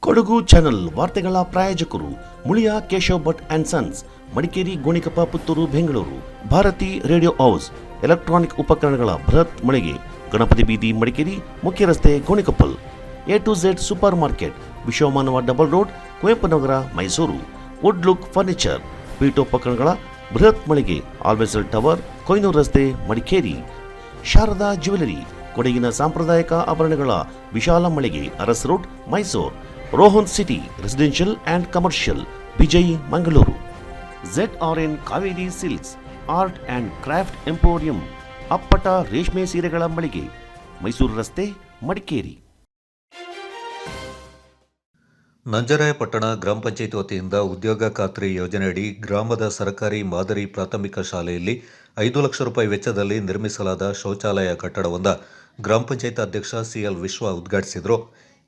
Kodagu channel ವಾರ್ತೆಗಳ ಪ್ರಾಯೋಜಕರು Muliya Keshav Bhat and sons, Madikeri, Gonikoppa, Puttur, Bengaluru. Bharati radio house, electronic ಉಪಕರಣಗಳ ಬೃಹತ್ ಮಳಿಗೆ, ಗಣಪತಿ ಬೀದಿ, ಮಡಿಕೇರಿ, ಮುಖ್ಯ ರಸ್ತೆ, Gonikoppal. A2Z super market, Vishwamanava double road, Kuvempu Nagar, Mysuru. Wood look furniture, ಪೀಠೋಪಕರಣಗಳ ಬೃಹತ್ ಮಳಿಗೆ, ಆಲ್ವೆಸಲ್ ಟವರ್, ಕೊಯ್ನೂರು ರಸ್ತೆ, ಮಡಿಕೇರಿ. ಶಾರದಾ ಜ್ಯುವೆಲರಿ, ಕೊಡಗಿನ ಸಾಂಪ್ರದಾಯಿಕ ಆಭರಣಗಳ ವಿಶಾಲ ಮಳಿಗೆ, Aras road, Mysuru. Rohan city residential and commercial, Vijay, Mangaluru. ZRN Kaveri silks, art and craft emporium, ಅಪ್ಪಟ ರೇಷ್ಮೆ ಸೀರೆಗಳ ಮಳಿಗೆ, ಮೈಸೂರು ರಸ್ತೆ, ಮಡಿಕೇರಿ. ನಂಜರಾಯಪಟ್ಟಣ ಗ್ರಾಮ ಪಂಚಾಯತ್ ವತಿಯಿಂದ ಉದ್ಯೋಗ ಖಾತ್ರಿ ಯೋಜನೆಯಡಿ ಗ್ರಾಮದ ಸರ್ಕಾರಿ ಮಾದರಿ ಪ್ರಾಥಮಿಕ ಶಾಲೆಯಲ್ಲಿ 5 ಲಕ್ಷ ರೂಪಾಯಿ ವೆಚ್ಚದಲ್ಲಿ ನಿರ್ಮಿಸಲಾದ ಶೌಚಾಲಯ ಕಟ್ಟಡವನ್ನು ಗ್ರಾಮ ಪಂಚಾಯತ್ ಅಧ್ಯಕ್ಷ CL ವಿಶ್ವ ಉದ್ಘಾಟಿಸಿದರು.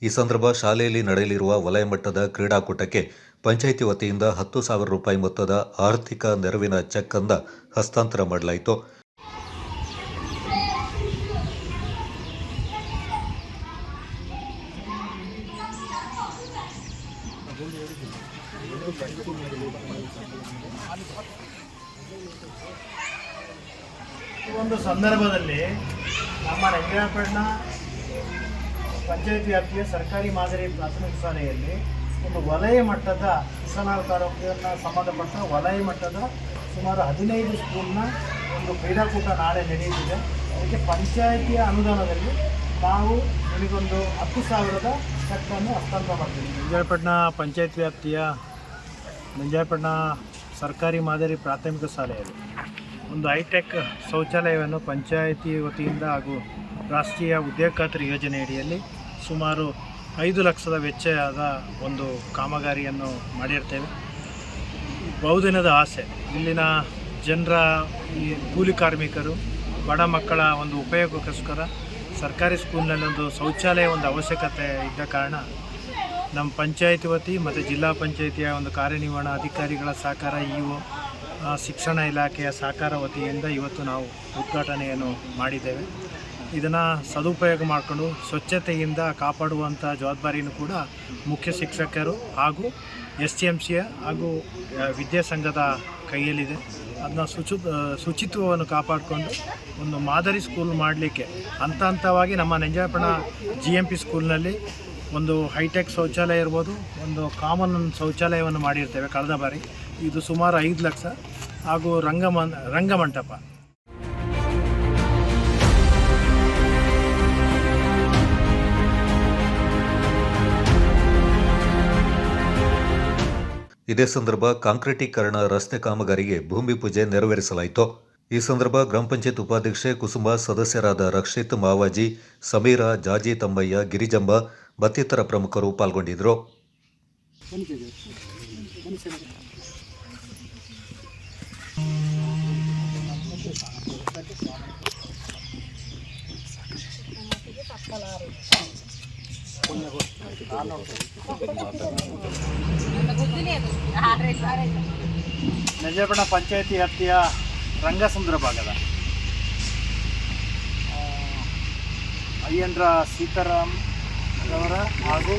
ಈ ಸಂದರ್ಭ ಶಾಲೆಯಲ್ಲಿ ನಡೆಯಲಿರುವ ವಲಯ ಮಟ್ಟದ ಕ್ರೀಡಾಕೂಟಕ್ಕೆ ಪಂಚಾಯಿತಿ ವತಿಯಿಂದ 10,000 ರೂಪಾಯಿ ಮೊತ್ತದ ಆರ್ಥಿಕ ನೆರವಿನ ಚೆಕ್ ಅನ್ನು ಹಸ್ತಾಂತರ ಮಾಡಲಾಯಿತು. ಈ ಒಂದು ಸಂದರ್ಭದಲ್ಲಿ ನಮ್ಮ ನಂಜರಾಯಪಟ್ಟಣ ಪಂಚಾಯತ್ ವ್ಯಾಪ್ತಿಯ ಸರ್ಕಾರಿ ಮಾದರಿ ಪ್ರಾಥಮಿಕ ಶಾಲೆಯಲ್ಲಿ ಒಂದು ವಲಯ ಮಟ್ಟದ ಹೊಸನಾಡು ತಾಲೂಕಿನ ಸಂಬಂಧಪಟ್ಟ ವಲಯ ಮಟ್ಟದ ಸುಮಾರು 15 ಸ್ಕೂಲ್ನ ಒಂದು ಕ್ರೀಡಾಕೂಟ ನಾಳೆ ನಡೆಯುತ್ತಿದೆ. ಅದಕ್ಕೆ ಪಂಚಾಯಿತಿಯ ಅನುದಾನದಲ್ಲಿ ನಾವು ನಿಮಗೊಂದು 10,000ದ ಚೆಕ್ಕನ್ನು ಹಸ್ತಾಂತರ ಮಾಡ್ತೀವಿ. ನಂಜರಾಯಪಟ್ಟಣ ಪಂಚಾಯತ್ ವ್ಯಾಪ್ತಿಯ ನಂಜರಾಯಪಟ್ಟಣ ಸರ್ಕಾರಿ ಮಾದರಿ ಪ್ರಾಥಮಿಕ ಶಾಲೆಯಲ್ಲಿ ಒಂದು ಹೈಟೆಕ್ ಶೌಚಾಲಯವನ್ನು ಪಂಚಾಯಿತಿ ವತಿಯಿಂದ ಹಾಗೂ ರಾಷ್ಟ್ರೀಯ ಉದ್ಯೋಗ ಖಾತ್ರಿ ಯೋಜನೆಯಡಿಯಲ್ಲಿ ಸುಮಾರು 5 ಲಕ್ಷದ ವೆಚ್ಚದ ಒಂದು ಕಾಮಗಾರಿಯನ್ನು ಮಾಡಿರ್ತೇವೆ. ಬಹುದಿನದ ಆಸೆ, ಇಲ್ಲಿನ ಜನರ ಈ ಕೂಲಿ ಕಾರ್ಮಿಕರು, ಬಡ ಮಕ್ಕಳ ಒಂದು ಉಪಯೋಗಕ್ಕೋಸ್ಕರ ಸರ್ಕಾರಿ ಸ್ಕೂಲ್ನಲ್ಲಿ ಒಂದು ಶೌಚಾಲಯ ಒಂದು ಅವಶ್ಯಕತೆ ಇದ್ದ ಕಾರಣ ನಮ್ಮ ಪಂಚಾಯಿತಿ ವತಿ ಮತ್ತು ಜಿಲ್ಲಾ ಪಂಚಾಯಿತಿಯ ಒಂದು ಕಾರ್ಯನಿರ್ವಹಣಾ ಅಧಿಕಾರಿಗಳ ಸಹಕಾರ, EO, ಶಿಕ್ಷಣ ಇಲಾಖೆಯ ಸಹಕಾರ ವತಿಯಿಂದ ಇವತ್ತು ನಾವು ಉದ್ಘಾಟನೆಯನ್ನು ಮಾಡಿದ್ದೇವೆ. ಇದನ್ನು ಸದುಪಯೋಗ ಮಾಡಿಕೊಂಡು ಸ್ವಚ್ಛತೆಯಿಂದ ಕಾಪಾಡುವಂಥ ಜವಾಬ್ದಾರಿಯೂ ಕೂಡ ಮುಖ್ಯ ಶಿಕ್ಷಕರು ಹಾಗೂ STMCಯ ಹಾಗೂ ವಿದ್ಯಾಸಂಘದ ಕೈಯಲ್ಲಿದೆ. ಅದನ್ನ ಶುಚಿತ್ವವನ್ನು ಕಾಪಾಡಿಕೊಂಡು ಒಂದು ಮಾದರಿ ಸ್ಕೂಲ್ ಮಾಡಲಿಕ್ಕೆ ಹಂತ ಹಂತವಾಗಿ ನಮ್ಮ ನಂಜರಾಯಪಟ್ಟಣ GMP ಸ್ಕೂಲ್ನಲ್ಲಿ ಒಂದು ಹೈಟೆಕ್ ಶೌಚಾಲಯ ಇರ್ಬೋದು, ಒಂದು ಕಾಮನ್ ಶೌಚಾಲಯವನ್ನು ಮಾಡಿರ್ತೇವೆ ಕಳೆದ ಬಾರಿ. ಇದು ಸುಮಾರು 5 ಲಕ್ಷ ಹಾಗೂ ರಂಗಮಂಟಪ. ಇದೇ ಸಂದರ್ಭ ಕಾಂಕ್ರೀಟೀಕರಣ ರಸ್ತೆ ಕಾಮಗಾರಿಗೆ ಭೂಮಿ ಪೂಜೆ ನೆರವೇರಿಸಲಾಯಿತು. ಈ ಸಂದರ್ಭ ಗ್ರಾಮ ಪಂಚಾಯತ್ ಉಪಾಧ್ಯಕ್ಷೆ ಕುಸುಮ, ಸದಸ್ಯರಾದ ರಕ್ಷಿತ್, ಮಾವಾಜಿ, ಸಮೀರಾ, ಜಾಜಿ, ತಮ್ಮಯ್ಯ, ಗಿರಿಜಂಬ ಮತ್ತಿತರ ಪ್ರಮುಖರು ಪಾಲ್ಗೊಂಡಿದ್ದರು. ನಂಜರಾಯಪಟ್ಟಣ ಪಂಚಾಯತಿ ವ್ಯಾಪ್ತಿಯ ರಂಗಸಮುದ್ರ ಭಾಗದ ಅಯ್ಯಂದ್ರ ಸೀತಾರಾಮ್ ಅವರ ಹಾಗೂ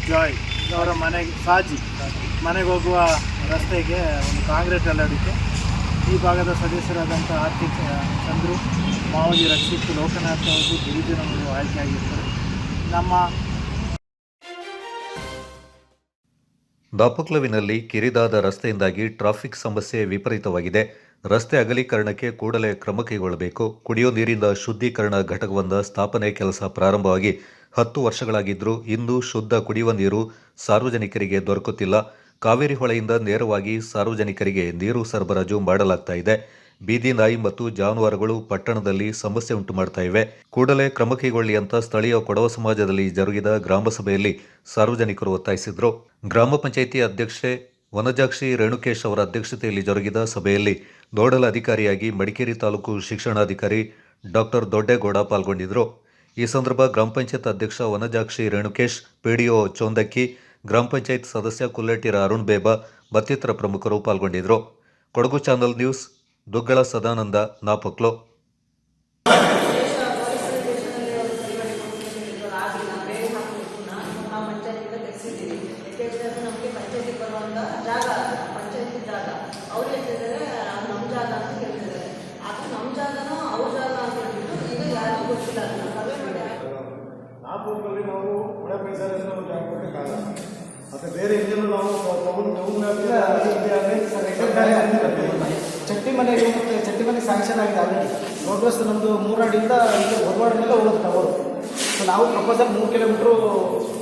ಜಾಯ್ ಅವರ ಮನೆಗೆ ಮನೆಗೆ ಹೋಗುವ ರಸ್ತೆಗೆ ಒಂದು ಕಾಂಕ್ರೀಟ್ ಅಲ್ಲಡಿಕೆ ಈ ಭಾಗದ ಸದಸ್ಯರಾದಂಥ ಆರ್ತಿಕ್, ಚಂದ್ರು, ಮಾವಜಿ, ರಕ್ಷಿತ್, ಲೋಕನಾಥ್ ಹಾಗೂ ಗಿರಿಜನವರು ಆಯ್ಕೆಯಾಗಿರ್ತಾರೆ. ನಮ್ಮ ದಾಪಕ್ಲವಿನಲ್ಲಿ ಕಿರಿದಾದ ರಸ್ತೆಯಿಂದಾಗಿ ಟ್ರಾಫಿಕ್ ಸಮಸ್ಯೆ ವಿಪರೀತವಾಗಿದೆ. ರಸ್ತೆ ಅಗಲೀಕರಣಕ್ಕೆ ಕೂಡಲೇ ಕ್ರಮ ಕೈಗೊಳ್ಳಬೇಕು. ಕುಡಿಯುವ ನೀರಿನ ಶುದ್ಧೀಕರಣ ಘಟಕವೊಂದ ಸ್ಥಾಪನೆ ಕೆಲಸ ಪ್ರಾರಂಭವಾಗಿ 10 ವರ್ಷಗಳಾಗಿದ್ದರೂ ಇನ್ನೂ ಶುದ್ಧ ಕುಡಿಯುವ ನೀರು ಸಾರ್ವಜನಿಕರಿಗೆ ದೊರಕುತ್ತಿಲ್ಲ. ಕಾವೇರಿ ಹೊಳೆಯಿಂದ ನೇರವಾಗಿ ಸಾರ್ವಜನಿಕರಿಗೆ ನೀರು ಸರಬರಾಜು ಮಾಡಲಾಗ್ತಾ ಇದೆ. ಬೀದಿ ನಾಯಿ ಮತ್ತು ಜಾನುವಾರುಗಳು ಪಟ್ಟಣದಲ್ಲಿ ಸಮಸ್ಯೆ ಉಂಟು ಮಾಡ್ತಾ ಇವೆ. ಕೂಡಲೇ ಕ್ರಮ ಕೈಗೊಳ್ಳಿ ಅಂತ ಸ್ಥಳೀಯ ಕೊಡವ ಸಮಾಜದಲ್ಲಿ ಜರುಗಿದ ಗ್ರಾಮ ಸಭೆಯಲ್ಲಿ ಸಾರ್ವಜನಿಕರು ಒತ್ತಾಯಿಸಿದರು. ಗ್ರಾಮ ಪಂಚಾಯಿತಿ ಅಧ್ಯಕ್ಷೆ ವನಜಾಕ್ಷಿ ರೇಣುಕೇಶ್ ಅವರ ಅಧ್ಯಕ್ಷತೆಯಲ್ಲಿ ಜರುಗಿದ ಸಭೆಯಲ್ಲಿ ನೋಡಲ್ ಅಧಿಕಾರಿಯಾಗಿ ಮಡಿಕೇರಿ ತಾಲೂಕು ಶಿಕ್ಷಣಾಧಿಕಾರಿ ಡಾಕ್ಟರ್ ದೊಡ್ಡೇಗೌಡ ಪಾಲ್ಗೊಂಡಿದ್ದರು. ಈ ಸಂದರ್ಭ ಗ್ರಾಮ ಪಂಚಾಯತ್ ಅಧ್ಯಕ್ಷ ವನಜಾಕ್ಷಿ ರೇಣುಕೇಶ್, PDO ಚೋಂದಕ್ಕಿ, ಗ್ರಾಮ ಪಂಚಾಯತ್ ಸದಸ್ಯ ಕುಲ್ಲೆಟ್ಟಿರ ಅರುಣ್ ಬೇಬ ಮತ್ತಿತರ ಪ್ರಮುಖರು ಪಾಲ್ಗೊಂಡಿದ್ದರು. Kodagu channel news, Duggala Sadananda, Napoklu. ನಿಲ್ಲಿಸಿದ್ದೀವಿ. ಯಾಕೆಂದರೆ ಅದು ನಮಗೆ ಪಂಚಾಯತಿಗೆ ಬರುವಂಥ ಜಾಗ, ಪಂಚಾಯತಿ ಜಾಗ. ಅವ್ರು ಹೇಳ್ತಿದ್ದಾರೆ ಅದು ನಮ್ಮ ಜಾಗ ಅಂತ ಹೇಳ್ತಿದ್ದಾರೆ. ಅದು ನಮ್ಮ ಜಾಗನೋ ಅವ್ರ ಜಾಗ ಅಂತ ಹೇಳ್ಬಿಟ್ಟು ಈಗ ಯಾರಿಗೂ ಗೊತ್ತಿಲ್ಲ. ಅದನ್ನು ಸರ್ವೆ ಮಾಡಿ ನಾಗಪುರದಲ್ಲಿ ನಾವು ಒಳ ಪರಿಸರದಿಂದ ಒಂದು ಜಾಗ ಕೊಡಬೇಕಾಗಲ್ಲ. ಮತ್ತು ಬೇರೆ ಎಲ್ಲರೂ ನಾವು ಚಟ್ಟಿಮನೆಗೆ ಮತ್ತು ಚಟ್ಟಿಮನೆ ಸ್ಯಾಂಕ್ಷನ್ ಆಗಿದೆ ಆಲ್ರೆಡಿ. ರೋಡ್ ನಮ್ಮದು 3 ಅಡಿಯಿಂದ ಇಲ್ಲಿ ಹೊರವಾಡ ಮೇಲೆ ಹೋಗುತ್ತೆ ಟವರು. ಸೊ ನಾವು ಪ್ರಪೋಸಲ್ 3 ಕಿಲೋಮೀಟ್ರು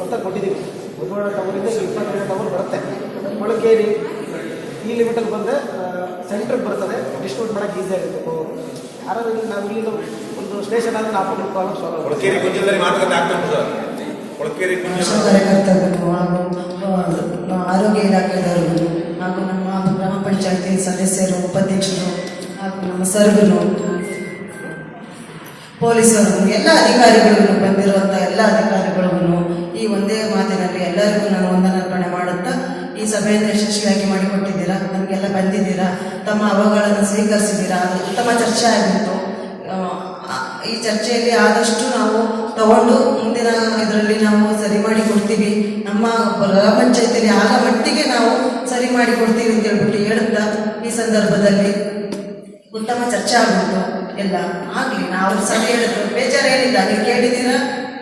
ಅಂತ ಕೊಟ್ಟಿದ್ದೀವಿ. ಹೊರವಾಡ ಟವರಿಂದ 22 ಟವರ್ ಬರುತ್ತೆ. ಮೊಳಕೇರಿ ಈ ಲಿಮಿಟಲ್ಲಿ ಬಂದರೆ ಸೆಂಟ್ರಿಗೆ ಬರ್ತದೆ. ಡಿಸ್ಟ್ರಿಬ್ಯೂಟ್ ಮಾಡೋಕ್ಕೆ ಈಸಿ ಆಗುತ್ತೆ. ಯಾರಾದ್ರೂ ನಾವು ಇಲ್ಲಿಂದ ಒಂದು ಸ್ಟೇಷನ್ ಆದರೆ ನಾವು ಪ್ರಾಬ್ಲಮ್ ಸಾಲ್ವ್ ಕಾರ್ಯಕರ್ತರು ಹಾಗೂ ಆರೋಗ್ಯ ಇಲಾಖೆದವರು ಹಾಗೂ ನಮ್ಮ ಗ್ರಾಮ ಪಂಚಾಯತಿ ಸದಸ್ಯರು, ಉಪಾಧ್ಯಕ್ಷರು ಹಾಗೂ ನಮ್ಮ ಸರ್ವರು, ಪೊಲೀಸರು, ಎಲ್ಲ ಅಧಿಕಾರಿಗಳಿಗೂ ಬಂದಿರುವಂಥ ಎಲ್ಲ ಅಧಿಕಾರಿಗಳಿಗೂ ಈ ಒಂದೇ ಮಾತಿನಲ್ಲಿ ಎಲ್ಲರಿಗೂ ನಾನು ವಂದನಾರ್ಪಣೆ ಮಾಡುತ್ತಾ ಈ ಸಭೆಯನ್ನು ಯಶಸ್ವಿಯಾಗಿ ಮಾಡಿಕೊಟ್ಟಿದ್ದೀರಾ. ನಮಗೆಲ್ಲ ಬಂದಿದ್ದೀರಾ, ತಮ್ಮ ಅಹವಾಲುಗಳನ್ನು ಸ್ವೀಕರಿಸಿದ್ದೀರಾ. ಅದು ಉತ್ತಮ ಚರ್ಚೆ ಆಗಿತ್ತು. ಈ ಚರ್ಚೆಯಲ್ಲಿ ಆದಷ್ಟು ನಾವು ತಗೊಂಡು ಮುಂದಿನ ಇದರಲ್ಲಿ ನಾವು ಸರಿ ಮಾಡಿ ಕೊಡ್ತೀವಿ. ನಮ್ಮ ಗ್ರಾಮ ಪಂಚಾಯತಿಯಲ್ಲಿ ಆಗ ಮಟ್ಟಿಗೆ ನಾವು ಸರಿ ಮಾಡಿ ಕೊಡ್ತೀವಿ ಅಂತ ಹೇಳ್ಬಿಟ್ಟು ಹೇಳುತ್ತಾ ಈ ಸಂದರ್ಭದಲ್ಲಿ ಉತ್ತಮ ಚರ್ಚೆ ಆಗ್ಬಿಟ್ಟು ಎಲ್ಲ ಆಗಲಿ. ನಾವು ಸರಿ ಹೇಳಿದ್ರು ಬೇಜಾರೇನಿಲ್ಲ. ನೀವು ಕೇಳಿದ್ದೀರಾ,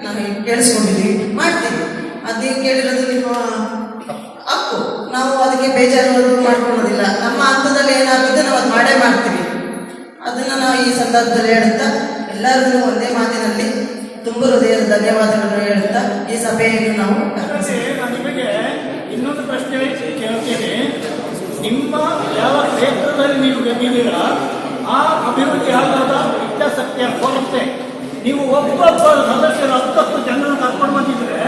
ನಾನು ಕೇಳಿಸ್ಕೊಂಡಿದ್ದೀವಿ, ಮಾಡ್ತೀವಿ. ಅದು ನೀವು ಕೇಳಿರೋದು ನಿಮ್ಮ ಹಕ್ಕು. ನಾವು ಅದಕ್ಕೆ ಬೇಜಾರು ಮಾಡ್ಕೊಳ್ಳೋದಿಲ್ಲ. ನಮ್ಮ ಹಂತದಲ್ಲಿ ಏನಾಗುತ್ತೆ ನಾವು ಅದು ಮಾಡೇ ಮಾಡ್ತೀವಿ. ಅದನ್ನು ನಾವು ಈ ಸಂದರ್ಭದಲ್ಲಿ ಹೇಳುತ್ತಾ ಎಲ್ಲರಿಗೂ ಒಂದೇ ಮಾತಿನಲ್ಲಿ ತುಂಬ ಹೃದಯದ ಧನ್ಯವಾದಗಳನ್ನು ಹೇಳುತ್ತಾ ಈ ಸಭೆಯನ್ನು ನಾವು ನಿಮಗೆ ಇನ್ನೊಂದು ಪ್ರಶ್ನೆ ಕೇಳ್ತೇನೆ. ನಿಮ್ಮ ಯಾವ ಕ್ಷೇತ್ರದಲ್ಲಿ ನೀವು ಗೆದ್ದಿದ್ದೀರಾ ಆ ಅಭಿವೃದ್ಧಿ ಆಗಾದ ಇಚ್ಛಾಶಕ್ತಿಯ ಕೊರತೆ. ನೀವು ಒಬ್ಬೊಬ್ಬ ಸದಸ್ಯರು 10 ಜನರನ್ನು ಕರ್ಕೊಂಡು ಬಂದಿದ್ರೆ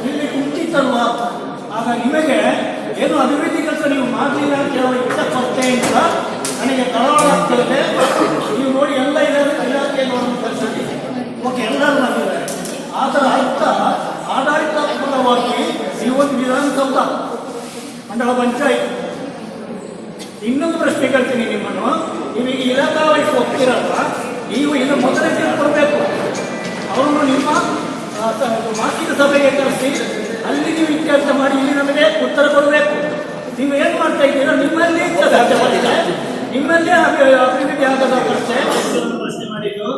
ಇಲ್ಲಿ ಕುಂಠಿತಲ್ವಾ? ಆಗ ನಿಮಗೆ ಏನು ಅಭಿವೃದ್ಧಿ ಕೆಲಸ ನೀವು ಮಾಡಲಿಲ್ಲ ಅಂತ ಹೇಳೋ ಇಚ್ಛಾ ಕೊರತೆಯಿಂದ ನನಗೆ ತಳವಾಳ ಆಗ್ತಿರುತ್ತೆ. ನೀವು ನೋಡಿ ಎಲ್ಲ ಇಲಾಖೆ ನೋಡೋದು ಕೆಲಸದಲ್ಲಿ ಓಕೆ ಎಲ್ಲರೂ ಬಂದಿದ್ದಾರೆ. ಅದರ ಅರ್ಥ ಆಡಳಿತಾತ್ಮಕವಾಗಿ ಈ ಒಂದು ವಿಧಾನಸೌಧ ಮಂಡಲ ಪಂಚಾಯತ್. ಇನ್ನೊಂದು ಪ್ರಶ್ನೆ ಕೇಳ್ತೀನಿ ನಿಮ್ಮನ್ನು. ನೀವೀಗ ಇಲಾಖಾ ವೈಸ್ ಹೋಗ್ತಿರಲ್ಲ, ನೀವು ಇದು ಮೊದಲೇ ತಿಳ್ಕೊಳ್ಬೇಕು. ಅವರನ್ನು ನಿಮ್ಮ ಮಾಸಿಕ ಸಭೆಗೆ ಕರೆಸಿ ಅಲ್ಲಿ ನೀವು ಇತ್ಯರ್ಥ ಮಾಡಿ ಇಲ್ಲಿ ನಮಗೆ ಉತ್ತರ ಕೊಡಬೇಕು. ನೀವು ಏನು ಮಾಡ್ತಾ ಇದ್ದೀರಾ? ನಿಮ್ಮಲ್ಲಿ ಸಾಧ್ಯವಾಗಿದೆ, ನಿಮ್ಮಲ್ಲೇ ಅಭಿವೃದ್ಧಿ ಆಗದ ಪ್ರಶ್ನೆ ಮಾಡಿದ್ದು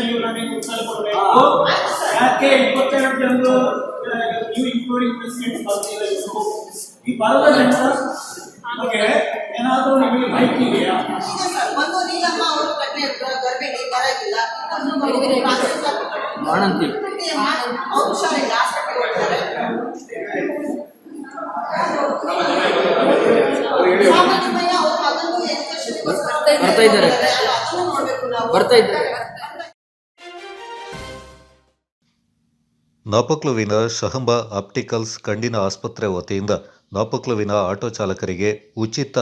ನೀವು ನಮಗೆ ಉತ್ತರ ಕೊಡಬೇಕು. ಯಾಕೆ 22 ಜನರು ನೀವು ಇನ್ಕ್ಲೂಡಿಂಗ್ ಪ್ರೆಸಿಡೆಂಟ್ ಈ ಬರೋದ್ರಿಂದ ನಮಗೆ ಏನಾದರೂ ನಿಮಗೆ ಮಾಹಿತಿ ಇದೆಯಾ? ಬರ್ತಾ ಇದ್ದಾರೆ. ನಾಪಕ್ಲುವಿನ ಶಹಂಬಾ ಆಪ್ಟಿಕಲ್ಸ್ ಕಣ್ಣಿನ ಆಸ್ಪತ್ರೆ ವತಿಯಿಂದ ನಾಪಕ್ಲುವಿನ ಆಟೋ ಚಾಲಕರಿಗೆ ಉಚಿತ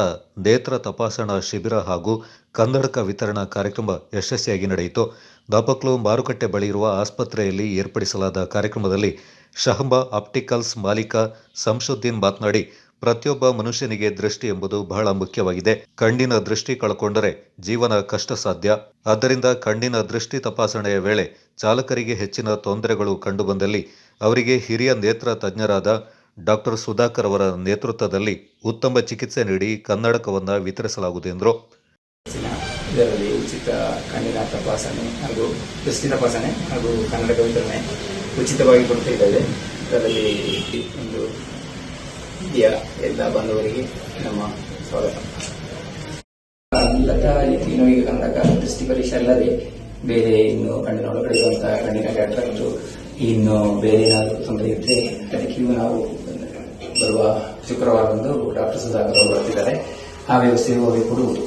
ನೇತ್ರ ತಪಾಸಣಾ ಶಿಬಿರ ಹಾಗೂ ಕನ್ನಡಕ ವಿತರಣಾ ಕಾರ್ಯಕ್ರಮ ಯಶಸ್ವಿಯಾಗಿ ನಡೆಯಿತು. ನಾಪಕ್ಲು ಮಾರುಕಟ್ಟೆ ಬಳಿ ಇರುವ ಆಸ್ಪತ್ರೆಯಲ್ಲಿ ಏರ್ಪಡಿಸಲಾದ ಕಾರ್ಯಕ್ರಮದಲ್ಲಿ ಶಹಂಬಾ ಆಪ್ಟಿಕಲ್ಸ್ ಮಾಲೀಕ ಸಂಶುದ್ದೀನ್ ಮಾತನಾಡಿ, ಪ್ರತಿಯೊಬ್ಬ ಮನುಷ್ಯನಿಗೆ ದೃಷ್ಟಿ ಎಂಬುದು ಬಹಳ ಮುಖ್ಯವಾಗಿದೆ. ಕಣ್ಣಿನ ದೃಷ್ಟಿ ಕಳ್ಕೊಂಡರೆ ಜೀವನ ಕಷ್ಟ ಸಾಧ್ಯ. ಆದ್ದರಿಂದ ಕಣ್ಣಿನ ದೃಷ್ಟಿ ತಪಾಸಣೆಯ ವೇಳೆ ಚಾಲಕರಿಗೆ ಹೆಚ್ಚಿನ ತೊಂದರೆಗಳು ಕಂಡುಬಂದಲ್ಲಿ ಅವರಿಗೆ ಹಿರಿಯ ನೇತ್ರ ತಜ್ಞರಾದ ಡಾಕ್ಟರ್ ಸುಧಾಕರ್ ಅವರ ನೇತೃತ್ವದಲ್ಲಿ ಉತ್ತಮ ಚಿಕಿತ್ಸೆ ನೀಡಿ ಕನ್ನಡಕವನ್ನು ವಿತರಿಸಲಾಗುವುದು ಎಂದರು. ಇದರಲ್ಲಿ ಉಚಿತ ಕಣ್ಣಿನ ತಪಾಸಣೆ ಹಾಗೂ ದೃಷ್ಟಿ ತಪಾಸಣೆ ಹಾಗೂ ಕನ್ನಡಕ ವಿತರಣೆ ಉಚಿತವಾಗಿ ಕೊಡ್ತಿದ್ದೇವೆ. ಇದರಲ್ಲಿ ಒಂದು ಎಲ್ಲ ಬಂದವರಿಗೆ ನಮ್ಮ ಸ್ವಾಗತ. ಈಗ ಕನ್ನಡಕ ದೃಷ್ಟಿ ಪರೀಕ್ಷೆ ಅಲ್ಲದೆ ಬೇರೆ ಇನ್ನು ಕಣ್ಣಿನ ಒಳಗಡೆ ಇರುವಂತಹ ಕಣ್ಣಿನ ಕ್ಯಾಟ್ರಾಕ್ಟು ಇನ್ನು ಬೇರೆ ಏನಾದರೂ ತೊಂದರೆ ಇದ್ದರೆ ಅದಕ್ಕೆ ನಾವು ಬರುವ ಶುಕ್ರವಾರದಂದು ಡಾಕ್ಟರ್ ಸುಧಾಕರ್ ಅವರು ಬರ್ತಿದ್ದಾರೆ. ಆ ವ್ಯವಸ್ಥೆಯು ಕೊಡುವುದು.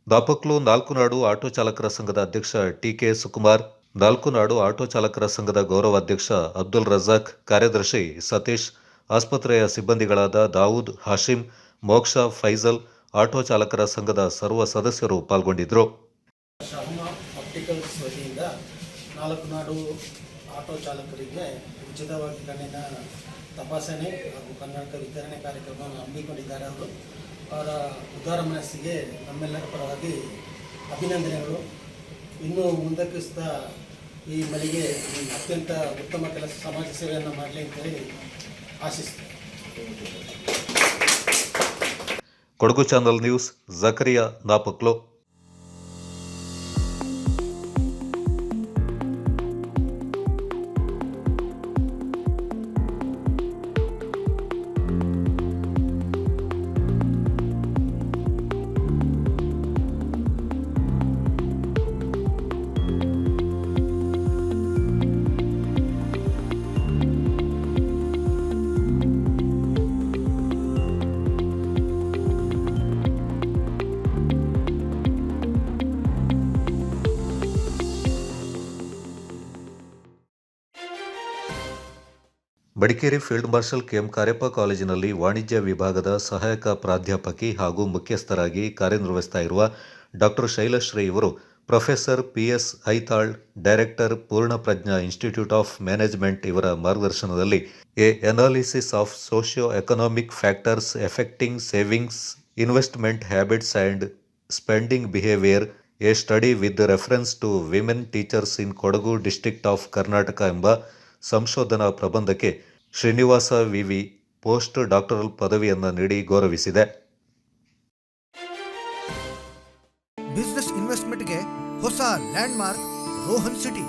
ನಾಪಕ್ಲು ನಾಲ್ಕುನಾಡು ಆಟೋ ಚಾಲಕರ ಸಂಘದ ಅಧ್ಯಕ್ಷ ಟಿಕೆ ಸುಕುಮಾರ್, ನಾಲ್ಕುನಾಡು ಆಟೋ ಚಾಲಕರ ಸಂಘದ ಗೌರವಾಧ್ಯಕ್ಷ ಅಬ್ದುಲ್ ರಜಾಕ್, ಕಾರ್ಯದರ್ಶಿ ಸತೀಶ್, ಆಸ್ಪತ್ರೆಯ ಸಿಬ್ಬಂದಿಗಳಾದ ದಾವೂದ್, ಹಾಶಿಂ, ಮೋಕ್ಷ, ಫೈಜಲ್, ಆಟೋ ಚಾಲಕರ ಸಂಘದ ಸರ್ವ ಸದಸ್ಯರು ಪಾಲ್ಗೊಂಡಿದ್ದರು. ಶಹಂಬಾ ಆಪ್ಟಿಕಲ್ಸ್ ವತಿಯಿಂದ ನಾಲ್ಕುನಾಡು ಆಟೋ ಚಾಲಕರಿಗೆ ಉಚಿತವಾಗಿ ಕಣ್ಣಿನ ತಪಾಸಣೆ ಹಾಗೂ ಕನ್ನಡಕ ವಿತರಣೆ ಕಾರ್ಯಕ್ರಮವನ್ನು ಹಮ್ಮಿಕೊಂಡಿದ್ದಾರೆ. ಅವರ ಉದಾರ ಮನಸ್ಸಿಗೆ ನಮ್ಮೆಲ್ಲರ ಪರವಾಗಿ ಅಭಿನಂದನೆಗಳು. ಇನ್ನೂ ಮುಂದಕ್ಕಿಸ್ತಾ ಈ ಮನೆಗೆ ಅತ್ಯಂತ ಉತ್ತಮ ಕೆಲಸ ಸಮಾಜ ಸೇವೆಯನ್ನು ಮಾಡಲಿ ಅಂತೇಳಿ ಆಶಿಸ್ತೇನೆ. Kodagu channel news, Zakaria Napoklu. Madikeri field marshal KM Kariappa ಕಾಲೇಜಿನಲ್ಲಿ ವಾಣಿಜ್ಯ ವಿಭಾಗದ ಸಹಾಯಕ ಪ್ರಾಧ್ಯಾಪಕಿ ಹಾಗೂ ಮುಖ್ಯಸ್ಥರಾಗಿ ಕಾರ್ಯನಿರ್ವಹಿಸ್ತಾ ಇರುವ ಡಾಕ್ಟರ್ ಶೈಲಶ್ರೀ ಇವರು professor PS Aithal, director Poornaprajna institute of management ಇವರ ಮಾರ್ಗದರ್ಶನದಲ್ಲಿ a analysis of socio economic factors affecting savings, investment habits and spending behaviour, a study with reference to women teachers in Kodagu district of Karnataka ಎಂಬ ಸಂಶೋಧನಾ ಪ್ರಬಂಧಕ್ಕೆ ಶ್ರೀನಿವಾಸ ವಿವಿ ಪೋಸ್ಟ್ ಡಾಕ್ಟರಲ್ ಪದವಿಯನ್ನು ನೀಡಿ ಗೌರವಿಸಿದೆ. Business ಇನ್ವೆಸ್ಟ್ಮೆಂಟ್ಗೆ ಹೊಸ land mark Rohan city.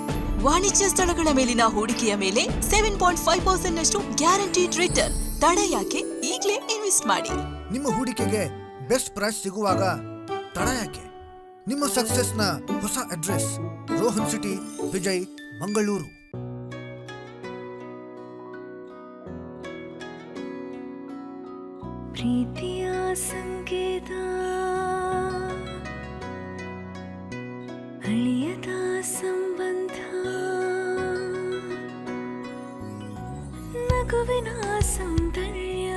ವಾಣಿಜ್ಯ ಸ್ಥಳಗಳ ಮೇಲಿನ ಹೂಡಿಕೆಯ ಮೇಲೆ 7.5% ನಷ್ಟು ಗ್ಯಾರಂಟಿಡ್ ರಿಟರ್ನ್. ತಡ ಯಾಕೆ? ಈಗಲೇ ಇನ್ವೆಸ್ಟ್ ಮಾಡಿ. ನಿಮ್ಮ ಹೂಡಿಕೆಗೆ ಬೆಸ್ಟ್ ಪ್ರೈಸ್ ಸಿಗುವಾಗ ತಡ ಯಾಕೆ? ನಿಮ್ಮ ಸಕ್ಸಸ್ನ ಹೊಸ ಅಡ್ರೆಸ್ ರೋಹನ್ ಸಿಟಿ, ವಿಜಯ್, ಮಂಗಳೂರು. ಪ್ರೀತಿಯ ಸಂಕೇತ, ಅಳಿಯದ ಸಂಬಂಧ, ನಗುವಿನ ಸೌಂದರ್ಯ,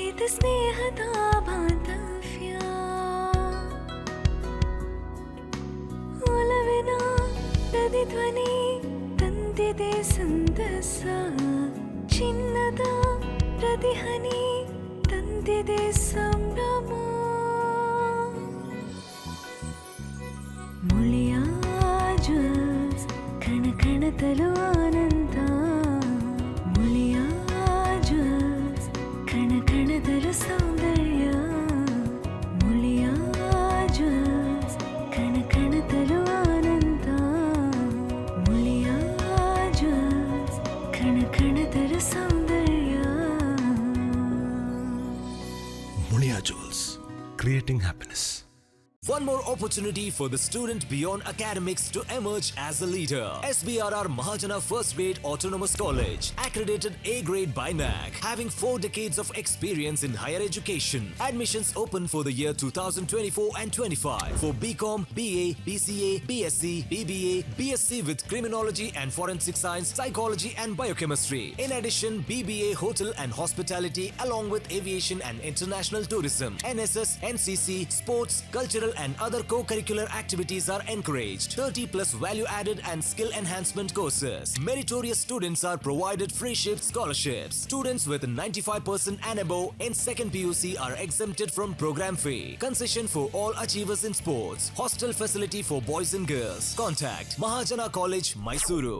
ಇದು ಸ್ನೇಹದ ಬಾಂಧವ್ಯ, ಒಲವಿನ ಪ್ರತಿಧ್ವನಿ ತಂದಿದೆ ಸಂದಸ, ಚಿನ್ನದ ಪ್ರತಿಹನಿ ತಂದಿದೆ ಸಂಭ್ರಮ, ಮುಳಿಯ ಜ್ಯೂಸ್ ಕಣ ಕಣದಲು ಆನಂದ, ಮುಳಿಯ ಜ್ಯೂಸ್ ಕಣ ಕಣದಲು ಸೌಂದರ್ಯ, ಮುಳಿಯ ಜ್ಯೂಸ್ ಕಣ ಕಣದಲು ಆನಂದ, ಮುಳಿಯ ಜ್ಯೂಸ್ ಕಣ ಕಣದಲು ಸೌಂದರ್ಯ. Mulia Jewels, creating happiness. One more opportunity for the student beyond academics to emerge as a leader. SBRR Mahajana First Grade Autonomous College, accredited A grade by NAC, having 4 decades of experience in higher education. Admissions open for the year 2024 and 25 for BCom, BA, BCA, BSc, BBA, BSc with Criminology and Forensic Science, Psychology and Biochemistry. In addition, BBA Hotel and Hospitality along with Aviation and International Tourism. NSS, NCC, Sports, Cultural and other co-curricular activities are encouraged. 30 plus value-added and skill enhancement courses. Meritorious students are provided free shift scholarships. Students with 95% and above in second PUC are exempted from program fee. Concession for all achievers in sports. Hostel facility for boys and girls. Contact Mahajana College, Mysuru.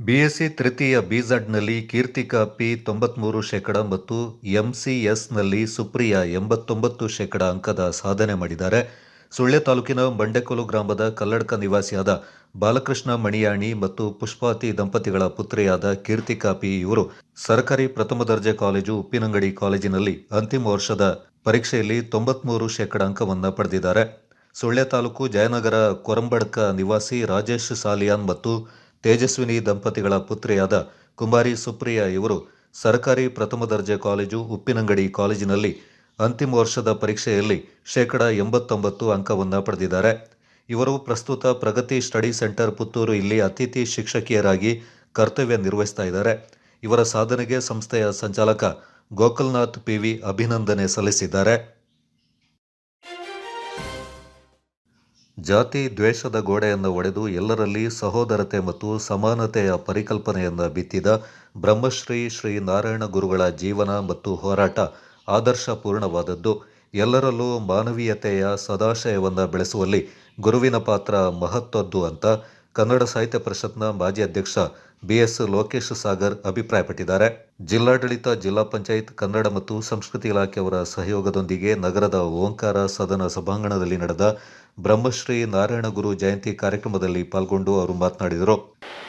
BSc ತೃತೀಯ ಬಿಝಡ್ನಲ್ಲಿ Keerthika P 93% ಮತ್ತು ಎಂಸಿಎಸ್ನಲ್ಲಿ ಸುಪ್ರಿಯಾ 89% ಅಂಕದ ಸಾಧನೆ ಮಾಡಿದ್ದಾರೆ. ಸುಳ್ಯ ತಾಲೂಕಿನ ಬಂಡೆಕೋಲು ಗ್ರಾಮದ ಕಲ್ಲಡ್ಕ ನಿವಾಸಿಯಾದ ಬಾಲಕೃಷ್ಣ ಮಣಿಯಾಣಿ ಮತ್ತು ಪುಷ್ಪಾತಿ ದಂಪತಿಗಳ ಪುತ್ರಿಯಾದ Keerthika P ಇವರು ಸರ್ಕಾರಿ ಪ್ರಥಮ ದರ್ಜೆ ಕಾಲೇಜು ಉಪ್ಪಿನಂಗಡಿ ಕಾಲೇಜಿನಲ್ಲಿ ಅಂತಿಮ ವರ್ಷದ ಪರೀಕ್ಷೆಯಲ್ಲಿ 93% ಅಂಕವನ್ನು ಪಡೆದಿದ್ದಾರೆ. ಸುಳ್ಯ ತಾಲೂಕು ಜಯನಗರ ಕೊರಂಬಡ್ಕ ನಿವಾಸಿ ರಾಜೇಶ್ ಸಾಲಿಯಾನ್ ಮತ್ತು ತೇಜಸ್ವಿನಿ ದಂಪತಿಗಳ ಪುತ್ರಿಯಾದ ಕುಮಾರಿ ಸುಪ್ರಿಯಾ ಇವರು ಸರ್ಕಾರಿ ಪ್ರಥಮ ದರ್ಜೆ ಕಾಲೇಜು ಉಪ್ಪಿನಂಗಡಿ ಕಾಲೇಜಿನಲ್ಲಿ ಅಂತಿಮ ವರ್ಷದ ಪರೀಕ್ಷೆಯಲ್ಲಿ 89% ಅಂಕವನ್ನು ಪಡೆದಿದ್ದಾರೆ. ಇವರು ಪ್ರಸ್ತುತ ಪ್ರಗತಿ ಸ್ಟಡಿ ಸೆಂಟರ್ ಪುತ್ತೂರು ಇಲ್ಲಿ ಅತಿಥಿ ಶಿಕ್ಷಕಿಯರಾಗಿ ಕರ್ತವ್ಯ ನಿರ್ವಹಿಸ್ತಾ ಇದ್ದಾರೆ. ಇವರ ಸಾಧನೆಗೆ ಸಂಸ್ಥೆಯ ಸಂಚಾಲಕ ಗೋಕುಲ್ನಾಥ್ ಪಿವಿ ಅಭಿನಂದನೆ ಸಲ್ಲಿಸಿದ್ದಾರೆ. ಜಾತಿ ದ್ವೇಷದ ಗೋಡೆಯನ್ನು ಒಡೆದು ಎಲ್ಲರಲ್ಲಿ ಸಹೋದರತೆ ಮತ್ತು ಸಮಾನತೆಯ ಪರಿಕಲ್ಪನೆಯನ್ನು ಬಿತ್ತಿದ ಬ್ರಹ್ಮಶ್ರೀ ಶ್ರೀ ನಾರಾಯಣ ಗುರುಗಳ ಜೀವನ ಮತ್ತು ಹೋರಾಟ ಆದರ್ಶಪೂರ್ಣವಾದದ್ದು. ಎಲ್ಲರಲ್ಲೂ ಮಾನವೀಯತೆಯ ಸದಾಶಯವನ್ನು ಬೆಳೆಸುವಲ್ಲಿ ಗುರುವಿನ ಪಾತ್ರ ಮಹತ್ವದ್ದು ಅಂತ ಕನ್ನಡ ಸಾಹಿತ್ಯ ಪರಿಷತ್ನ ಮಾಜಿ ಅಧ್ಯಕ್ಷ ಬಿಎಸ್ ಲೋಕೇಶ್ ಸಾಗರ್ ಅಭಿಪ್ರಾಯಪಟ್ಟಿದ್ದಾರೆ. ಜಿಲ್ಲಾಡಳಿತ, ಜಿಲ್ಲಾ ಪಂಚಾಯತ್, ಕನ್ನಡ ಮತ್ತು ಸಂಸ್ಕೃತಿ ಇಲಾಖೆಯವರ ಸಹಯೋಗದೊಂದಿಗೆ ನಗರದ ಓಂಕಾರ ಸದನ ಸಭಾಂಗಣದಲ್ಲಿ ನಡೆದ ಬ್ರಹ್ಮಶ್ರೀ ನಾರಾಯಣ ಗುರು ಜಯಂತಿ ಕಾರ್ಯಕ್ರಮದಲ್ಲಿ ಪಾಲ್ಗೊಂಡು ಅವರು ಮಾತನಾಡಿದರು.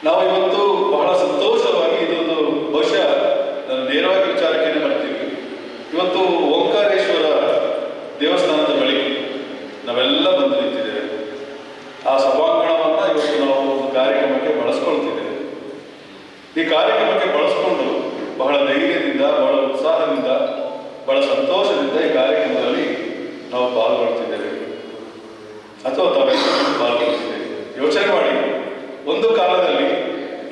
ನಾವು ಇವತ್ತು ಬಹಳ ಸಂತೋಷವಾಗಿ ಇದೊಂದು ಬಹುಶಃ ನೇರವಾಗಿ ವಿಚಾರಕ್ಕೆ ಬರ್ತೀವಿ. ಇವತ್ತು ಓಂಕಾರೇಶ್ವರ ದೇವಸ್ಥಾನದ ಬಳಿ ನಾವೆಲ್ಲ ಬಂದು ನಿಂತಿದ್ದೇವೆ. ಆ ಸಭಾಂಗಣವನ್ನ ಇವತ್ತು ನಾವು ಒಂದು ಕಾರ್ಯಕ್ರಮಕ್ಕೆ ಬಳಸ್ಕೊಳ್ತಿದ್ದೇವೆ. ಈ ಕಾರ್ಯಕ್ರಮಕ್ಕೆ ಬಳಸ್ಕೊಂಡು ಬಹಳ ಧೈರ್ಯದಿಂದ, ಬಹಳ ಉತ್ಸಾಹದಿಂದ, ಬಹಳ ಸಂತೋಷದಿಂದ ಈ ಕಾರ್ಯಕ್ರಮದಲ್ಲಿ ನಾವು ಪಾಲ್ಗೊಳ್ತಿದ್ದೇವೆ ಅಥವಾ ತಾವೆಲ್ಲರೂ ಪಾಲ್ಗೊಳ್ತಿದ್ದೇವೆ. ಯೋಚನೆ ಮಾಡಿ, ಒಂದು ಕಾಲದಲ್ಲಿ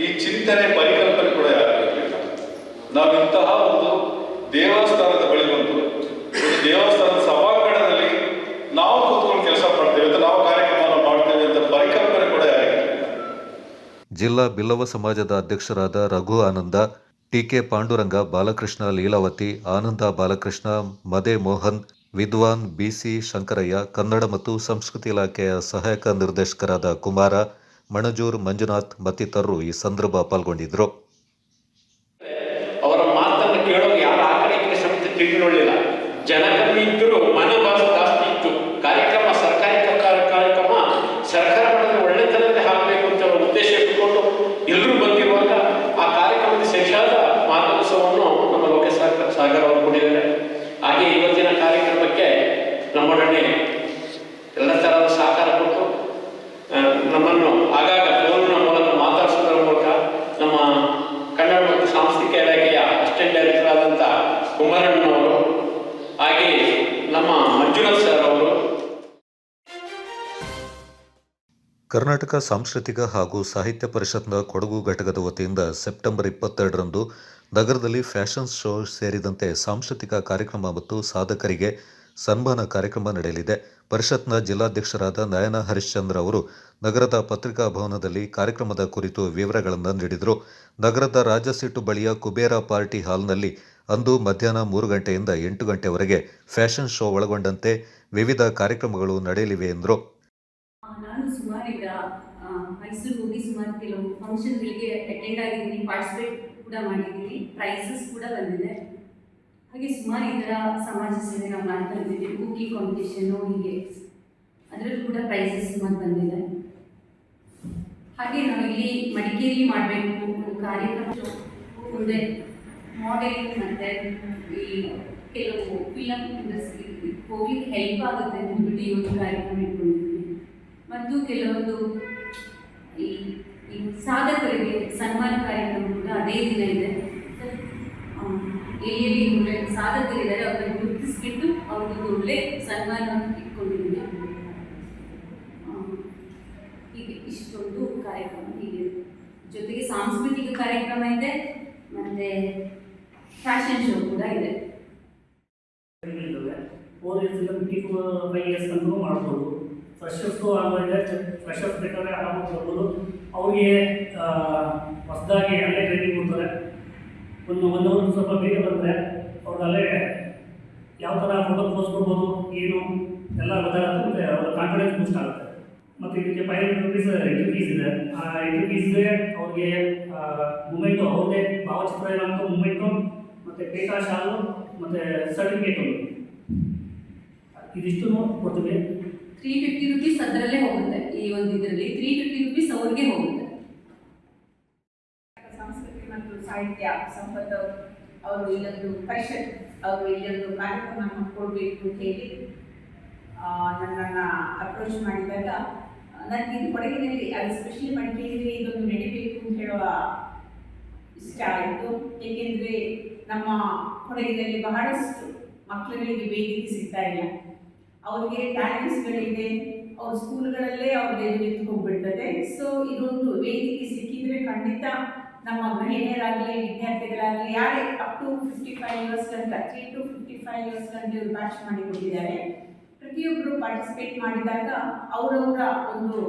ಈ ಚಿಂತನೆ ಪರಿಕಲ್ಪನೆ ಕೂಡ ಯಾರಿರಲಿಲ್ಲ. ನಾವು ಇಂತಹ ಒಂದು ದೇವಸ್ಥಾನದ ಬಳಿ ಬಂದು ಒಂದು ದೇವಸ್ಥಾನದ ಸಭಾಂಗಣದಲ್ಲಿ ನಾವು ಕೂತ್ಕೊಂಡು ಕೆಲಸ ಮಾಡ್ತೇವೆ ಅಂತ, ನಾವು ಕಾರ್ಯಕ್ರಮವನ್ನು ಮಾಡ್ತೇವೆ ಅಂತ ಪರಿಕಲ್ಪನೆ ಕೂಡ ಯಾರಿರಲಿಲ್ಲ. ಜಿಲ್ಲಾ ಬಿಲ್ಲವ ಸಮಾಜದ ಅಧ್ಯಕ್ಷರಾದ ರಘು ಆನಂದ, ಟಿಕೆ ಪಾಂಡುರಂಗ, ಬಾಲಕೃಷ್ಣ, ಲೀಲಾವತಿ, ಆನಂದ ಬಾಲಕೃಷ್ಣ, ಮದೆ ಮೋಹನ್, ವಿದ್ವಾನ್ ಬಿಸಿ ಶಂಕರಯ್ಯ, ಕನ್ನಡ ಮತ್ತು ಸಂಸ್ಕೃತಿ ಇಲಾಖೆಯ ಸಹಾಯಕ ನಿರ್ದೇಶಕರಾದ ಕುಮಾರ, ಮಣಜೂರ್ ಮಂಜುನಾಥ್ ಮತ್ತಿತರರು ಈ ಸಂದರ್ಭ ಪಾಲ್ಗೊಂಡಿದ್ದರು. ಅವರ ಮಾತನ್ನು ಕೇಳೋದು ಯಾರ ಆ ಕಡೆ ಸಮಿತಿ ತಿಳಿಕೊಳ್ಳಿಲ್ಲ. ಜನ ಕಮ್ಮಿ ಇದ್ದರೂ ಮನೋಭಾವ ಜಾಸ್ತಿ ಇತ್ತು. ಕಾರ್ಯಕ್ರಮ ಸರ್ಕಾರಿ ಕಾರ್ಯಕ್ರಮ ಸರ್ಕಾರ ಮಾಡಿದ್ರೆ ಒಳ್ಳೆತನದಲ್ಲಿ ಹಾಕಬೇಕು ಅಂತ ಉದ್ದೇಶ ಇಟ್ಟುಕೊಂಡು ಎಲ್ಲರೂ ಬಂದಿರುವಾಗ ಆ ಕಾರ್ಯಕ್ರಮದ ಸರಿಯಾದ ಮಾರ್ಗದರ್ಶನವನ್ನು ನಮ್ಮ ಲೋಕೇಶ್ ಸಾಗರ್ ಅವರು ಕೊಟ್ಟಿದ್ದಾರೆ. ಹಾಗೆ ಇವತ್ತಿನ ಕಾರ್ಯಕ್ರಮಕ್ಕೆ ನಮ್ಮೊಡನೆ ಎಲ್ಲ ಥರದ ಸಹಕಾರ ಕೊಟ್ಟು ನಮ್ಮನ್ನು ಆಗಾಗ ಫೋನ್ನ ಮೂಲಕ ಮಾತಾಡಿಸೋದ್ರ ಮೂಲಕ ನಮ್ಮ ಕನ್ನಡ ಮತ್ತು ಸಾಂಸ್ಕೃತಿಕ ಇಲಾಖೆಯ ಅಸಿಸ್ಟೆಂಟ್ ಡೈರೆಕ್ಟರ್ ಆದಂಥ ಕುಮಾರಣ್ಣನವರು, ಹಾಗೆ ನಮ್ಮ ಮಂಜುನಾಥ್ ಸರ್ ಅವರು. ಕರ್ನಾಟಕ ಸಾಂಸ್ಕೃತಿಕ ಹಾಗೂ ಸಾಹಿತ್ಯ ಪರಿಷತ್ನ ಕೊಡಗು ಘಟಕದ ವತಿಯಿಂದ ಸೆಪ್ಟೆಂಬರ್ 22ರಂದು ನಗರದಲ್ಲಿ ಫ್ಯಾಷನ್ ಶೋ ಸೇರಿದಂತೆ ಸಾಂಸ್ಕೃತಿಕ ಕಾರ್ಯಕ್ರಮ ಮತ್ತು ಸಾಧಕರಿಗೆ ಸನ್ಮಾನ ಕಾರ್ಯಕ್ರಮ ನಡೆಯಲಿದೆ. ಪರಿಷತ್ನ ಜಿಲ್ಲಾಧ್ಯಕ್ಷರಾದ ನಯನ ಹರಿಶ್ಚಂದ್ರ ಅವರು ನಗರದ ಪತ್ರಿಕಾ ಭವನದಲ್ಲಿ ಕಾರ್ಯಕ್ರಮದ ಕುರಿತು ವಿವರಗಳನ್ನು ನೀಡಿದರು. ನಗರದ ರಾಜಸೀಟು ಬಳಿಯ ಕುಬೇರ ಪಾರ್ಟಿ ಹಾಲ್ನಲ್ಲಿ ಅಂದು ಮಧ್ಯಾಹ್ನ 3 ಗಂಟೆಯಿಂದ 8 ಗಂಟೆವರೆಗೆ ಫ್ಯಾಷನ್ ಶೋ ಒಳಗೊಂಡಂತೆ ವಿವಿಧ ಕಾರ್ಯಕ್ರಮಗಳು ನಡೆಯಲಿವೆ ಎಂದರು. ನಾನು ಸುಮಾರೀಗ ಮೈಸೂರು ಹೋಗಿ ಸುಮಾರು ಕೆಲವು ಫಂಕ್ಷನ್ಗಳಿಗೆ ಅಟೆಂಡ್ ಆಗಿದ್ದೀನಿ, ಪಾರ್ಟಿಸಿಪೇಟ್ ಕೂಡ ಮಾಡಿದ್ದೀನಿ, ಪ್ರೈಸಸ್ ಕೂಡ ಬಂದಿದೆ. ಹಾಗೆ ಸುಮಾರು ಈ ಥರ ಸಮಾಜ ಸೇವೆ ನಾವು ಮಾಡ್ತಾ ಇದ್ದೀವಿ. ಕುಕಿಂಗ್ ಕಾಂಪಿಟೇಷನ್ನು, ಹೀಗೆ ಅದರಲ್ಲೂ ಕೂಡ ಪ್ರೈಸಸ್ ಸುಮಾರು ಬಂದಿದೆ. ಹಾಗೆ ನಾವು ಇಲ್ಲಿ ಮಡಿಕೇರಿ ಮಾಡಬೇಕು ಒಂದು ಕಾರ್ಯಕ್ರಮ, ಮುಂದೆ ಮಾಡೆಲಿಂಗ್ ಮತ್ತು ಈ ಕೆಲವು ಫಿಲಮ್ ಇಂಡಸ್ಟ್ರಿ ಹೋಗ್ಲಿಕ್ಕೆ ಹೆಲ್ಪ್ ಆಗುತ್ತೆ ಅಂದ್ಬಿಟ್ಟು ಈ ಒಂದು ಕಾರ್ಯಕ್ರಮ ಇಟ್ಕೊಂಡಿದ್ದೀವಿ. ಮತ್ತು ಕೆಲವೊಂದು ಈ ಸಾಧಕರಿಗೆ ಸನ್ಮಾನ ಕಾರ್ಯಕ್ರಮ ಕೂಡ ಅದೇ ದಿನ ಇದೆ. ಎಲ್ಲಿ ಸಾಧಕರಿದ್ದಾರೆ ಅವರನ್ನು ಗುರುತಿಸ್ಬಿಟ್ಟು ಅವ್ರಿಗೊಂದು ಒಳ್ಳೆ ಸನ್ಮಾನವನ್ನು ಇಟ್ಕೊಂಡಿದ್ದೀವಿ. ಹೀಗೆ ಇಷ್ಟೊಂದು ಕಾರ್ಯಕ್ರಮ ಹೀಗೆ, ಜೊತೆಗೆ ಸಾಂಸ್ಕೃತಿಕ ಕಾರ್ಯಕ್ರಮ ಇದೆ ಮತ್ತು ಫ್ಯಾಷನ್ ಶೋ ಕೂಡ ಇದೆ. ಮಾಡ್ಬೋದು. ಫ್ರೆಶರ್ಸು ಆಮೇಲೆ ಫ್ರೆಶರ್ಸ್ ಬೇಕಾದ್ರೆ ಆರಾಮಾಗಿ ಬರ್ಬೋದು. ಅವ್ರಿಗೆ ಹೊಸದಾಗಿ ಅಲ್ಲೇ ಟ್ರೈನಿಂಗ್ ಕೊಡ್ತಾರೆ. ಒಂದು ಸ್ವಲ್ಪ ಬೇಗ ಬಂದರೆ ಅವ್ರಲ್ಲೇ ಯಾವ ಥರ ಫೋಟೋ ಪೋಸ್ಟ್ ಕೊಡ್ಬೋದು, ಏನು ಎಲ್ಲ ಗೊತ್ತಾಗುತ್ತೆ, ಮತ್ತು ಅವರ ಕಾನ್ಫಿಡೆನ್ಸ್ ಬೂಸ್ಟ್ ಆಗುತ್ತೆ. ಮತ್ತು ಇದಕ್ಕೆ 500 ರೂಪೀಸ್ ಎಂಟ್ರಿ ಫೀಸ್ ಇದೆ. ಆ ಎಂಟ್ರಿ ಫೀಸ್ಗೆ ಅವ್ರಿಗೆ ಮೂಮೆಂಟು ಅವ್ರದ್ದೇ ಭಾವಚಿತ್ರ ಇರೋಂಥ ಮೂಮೆಂಟು ಮತ್ತು ಪೇಟಾ ಶಾಲು ಮತ್ತು ಸರ್ಟಿಫಿಕೇಟು ಇದಿಷ್ಟು ಕೊಡ್ತೀವಿ. 350 ರೂಪೀಸ್ ಅದರಲ್ಲೇ ಹೋಗುತ್ತೆ. ಈ ಒಂದು ಇದರಲ್ಲಿ 350 ರೂಪೀಸ್ ಅವ್ರಿಗೆ ಹೋಗುತ್ತೆ. ಸಂಸ್ಕೃತಿ ಮತ್ತು ಸಾಹಿತ್ಯ ಸಂಪತ್ತು ಅವರು ಇಲ್ಲೊಂದು ಪರಿಷತ್ ಅವರು ಇಲ್ಲೊಂದು ಕಾರ್ಯಕ್ರಮ ಕೊಡಬೇಕು ಅಂತ ಹೇಳಿ ನನ್ನನ್ನು ಅಪ್ರೋಚ್ ಮಾಡಿದಾಗ ನನಗೆ ಇದು ಕೊಡಗಿನಲ್ಲಿ ಅದು ಸ್ಪೆಷಲಿ ಮಡಿಕೇರಿಯಲ್ಲಿ ಇದೊಂದು ನಡಿಬೇಕು ಅಂತ ಹೇಳುವ ಇಷ್ಟ ಆಯಿತು. ಏಕೆಂದರೆ ನಮ್ಮ ಕೊಡಗಿನಲ್ಲಿ ಬಹಳಷ್ಟು ಮಕ್ಕಳುಗಳಿಗೆ ವೇದಿಕೆ ಸಿಗ್ತಾ ಇಲ್ಲ. ಅವ್ರಿಗೆ ಟ್ಯಾಲೆಂಟ್ಸ್ಗಳಿದೆ, ಅವ್ರ ಸ್ಕೂಲ್ಗಳಲ್ಲೇ ಅವ್ರದ್ದು ಎದ್ದು ಹೋಗ್ಬಿಡ್ತದೆ. ಸೊ ಇದೊಂದು ವೇದಿಕೆ ಸಿಕ್ಕಿದರೆ ಖಂಡಿತ ನಮ್ಮ ಗೃಹಿಣಿಯರಾಗಲಿ ವಿದ್ಯಾರ್ಥಿಗಳಾಗಲಿ ಯಾರೇ ಅಪ್ ಟು 55 ಇಯರ್ಸ್ ಗಂಟ 3 to 55 ಇಯರ್ಸ್ ಗಂಟೆ ಇವರು ಬ್ಯಾಚ್ ಮಾಡಿಕೊಟ್ಟಿದ್ದಾರೆ. ಪ್ರತಿಯೊಬ್ಬರು ಪಾರ್ಟಿಸಿಪೇಟ್ ಮಾಡಿದಾಗ ಅವರವರ ಒಂದು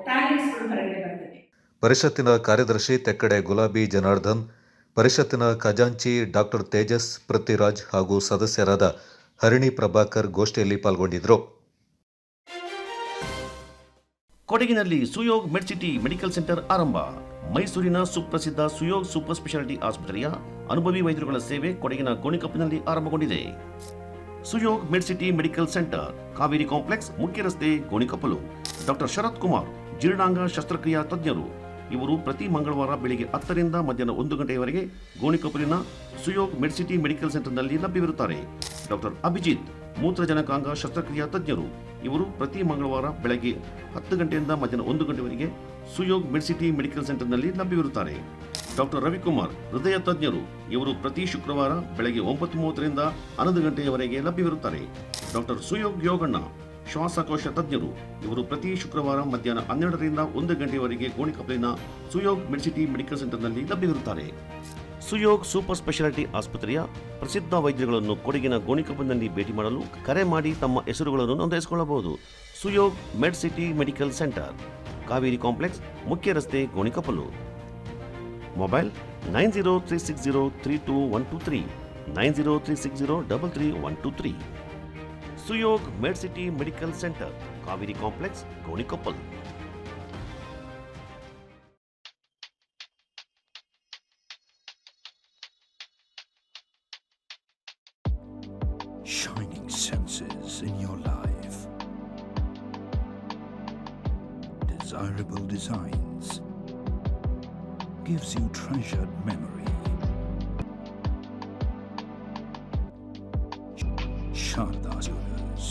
ಟ್ಯಾಲೆಂಟ್ಸ್ಗಳು ಹೊರಗಡೆ ಬರ್ತದೆ. ಪರಿಷತ್ತಿನ ಕಾರ್ಯದರ್ಶಿ ತೆಕ್ಕಡೆ ಗುಲಾಬಿ ಜನಾರ್ದನ್, ಪರಿಷತ್ತಿನ ಖಜಾಂಚಿ ಡಾಕ್ಟರ್ ತೇಜಸ್ ಪೃಥ್ವಿರಾಜ್ ಹಾಗೂ ಸದಸ್ಯರಾದ ಹರಿಣಿ ಪ್ರಭಾಕರ್ ಗೋಷ್ಠಿಯಲ್ಲಿ ಪಾಲ್ಗೊಂಡಿದ್ದರು. ಕೊಡಗಿನಲ್ಲಿ ಸುಯೋಗ್ ಮೆಡ್ಸಿಟಿ ಮೆಡಿಕಲ್ ಸೆಂಟರ್ ಆರಂಭ. ಮೈಸೂರಿನ ಸುಪ್ರಸಿದ್ಧ ಸುಯೋಗ್ ಸೂಪರ್ ಸ್ಪೆಷಾಲಿಟಿ ಆಸ್ಪತ್ರೆಯ ಅನುಭವಿ ವೈದ್ಯರುಗಳ ಸೇವೆ ಕೊಡಗಿನ ಗೋಣಿಕೊಪ್ಪಲಿನಲ್ಲಿ ಆರಂಭಗೊಂಡಿದೆ. Suyog Medcity medical centre, Kaveri complex, ಮುಖ್ಯ ರಸ್ತೆ, ಗೋಣಿಕೊಪ್ಪಲು. ಡಾಕ್ಟರ್ ಶರತ್ ಕುಮಾರ್, ಜೀರ್ಣಾಂಗ ಶಸ್ತ್ರಕ್ರಿಯಾ ತಜ್ಞರು. ಇವರು ಪ್ರತಿ ಮಂಗಳವಾರ ಬೆಳಿಗ್ಗೆ 10 ರಿಂದ ಮಧ್ಯಾಹ್ನ 1 ಗಂಟೆಯವರೆಗೆ ಗೋಣಿಕೊಪ್ಪಲಿನ ಸುಯೋಗ್ ಮೆಡ್ಸಿಟಿ ಮೆಡಿಕಲ್ ಸೆಂಟರ್ನಲ್ಲಿ ಲಭ್ಯವಿರುತ್ತಾರೆ. ಡಾಕ್ಟರ್ ಅಭಿಜಿತ್, ಮೂತ್ರಜನಕಾಂಗ ಶಸ್ತ್ರಕ್ರಿಯಾ ತಜ್ಞರು. ಇವರು ಪ್ರತಿ ಮಂಗಳವಾರ ಬೆಳಗ್ಗೆ 10 ಗಂಟೆಯಿಂದ ಮಧ್ಯಾಹ್ನ 1 ಗಂಟೆವರೆಗೆ ಸುಯೋಗ್ ಮೆಡ್ಸಿಟಿ ಮೆಡಿಕಲ್ ಸೆಂಟರ್ನಲ್ಲಿ ಲಭ್ಯವಿರುತ್ತಾರೆ. ಡಾಕ್ಟರ್ ರವಿಕುಮಾರ್, ಹೃದಯ ತಜ್ಞರು. ಇವರು ಪ್ರತಿ ಶುಕ್ರವಾರ ಬೆಳಗ್ಗೆ 9:30 ರಿಂದ 11 ಗಂಟೆಯವರೆಗೆ ಲಭ್ಯವಿರುತ್ತಾರೆ. ಡಾಕ್ಟರ್ ಸುಯೋಗ್ ಯೋಗಣ್ಣ, ಶ್ವಾಸಕೋಶ ತಜ್ಞರು. ಇವರು ಪ್ರತಿ ಶುಕ್ರವಾರ ಮಧ್ಯಾಹ್ನ 12 ರಿಂದ 1 ಗಂಟೆಯವರೆಗೆ ಗೋಣಿಕೊಪ್ಪಲಿನ ಸುಯೋಗ್ ಮೆಡ್ಸಿಟಿ ಮೆಡಿಕಲ್ ಸೆಂಟರ್ನಲ್ಲಿ ಲಭ್ಯವಿರುತ್ತಾರೆ. ಸುಯೋಗ್ ಸೂಪರ್ ಸ್ಪೆಷಾಲಿಟಿ ಆಸ್ಪತ್ರೆಯ ಪ್ರಸಿದ್ಧ ವೈದ್ಯರುಗಳನ್ನು ಕೊಡಗಿನ ಗೋಣಿಕೊಪ್ಪಲಿನಲ್ಲಿ ಭೇಟಿ ಮಾಡಲು ಕರೆ ಮಾಡಿ ತಮ್ಮ ಹೆಸರುಗಳನ್ನು ನೋಂದಾಯಿಸಿಕೊಳ್ಳಬಹುದು. Suyog Medcity medical centre, Kaveri complex, ಮುಖ್ಯ ರಸ್ತೆ, Gonikoppal. Mobile 9036032123 9036033123. Suyog Medcity medical centre, Kaveri complex, Gonikoppal. Shining senses in your life. Desirable designs. Gives you treasured memory. Sharda Jewelers.